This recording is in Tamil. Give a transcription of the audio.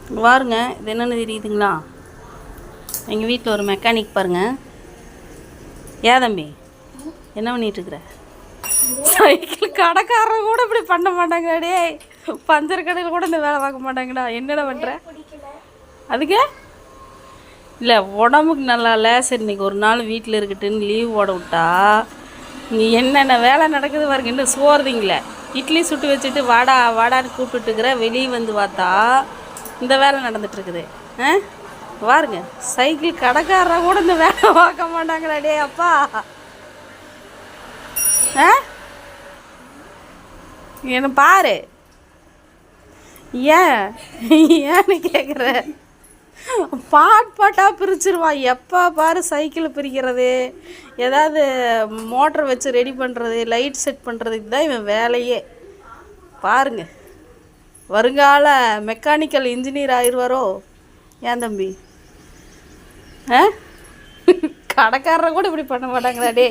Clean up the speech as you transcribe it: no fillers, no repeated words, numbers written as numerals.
இங்கே பாருங்க, இது என்னென்னு தெரியுதுங்களா? எங்கள் வீட்டில் ஒரு மெக்கானிக் பாருங்கள். ஏன் தம்பி என்ன பண்ணிகிட்ருக்குற? சைக்கிள் கடைக்காரன் கூட இப்படி பண்ண மாட்டாங்க. டே பஞ்சர் கடையில் கூட இந்த வேலை பார்க்க மாட்டாங்கடா. என்னடா பண்ணுற? அதுக்கு இல்லை, உடம்புக்கு நல்லா இல்லை. சரி இன்றைக்கி ஒரு நாள் வீட்டில் இருக்கட்டுன்னு லீவ் போட விட்டா நீ என்னென்ன வேலை நடக்குது பாருங்க. இன்னும் சோறுதிங்களே, இட்லி சுட்டு வச்சுட்டு வாடா வாடான்னு கூப்பிட்டுட்டுருக்குற. வெளியே வந்து பார்த்தா இந்த வேலை நடந்துகிட்ருக்குது. பாருங்க, சைக்கிள் கடைக்காரன் கூட இந்த வேலை பார்க்க மாட்டாங்களா? டே அப்பா, என்ன பாரு. ஏன்னு கேட்குற? பாட்டாக பிரிச்சிருவான். எப்போ பாரு சைக்கிளை பிரிக்கிறது, ஏதாவது மோட்டரை வச்சு ரெடி பண்ணுறது, லைட் செட் பண்ணுறது, இதுதான் இவன் வேலையே. பாருங்க, வருங்கால மெக்கானிக்கல் இன்ஜினியர் ஆயிடுவாரோ ஏன் தம்பி? கடைக்காரரை கூட இப்படி பண்ண மாட்டாங்களா? டே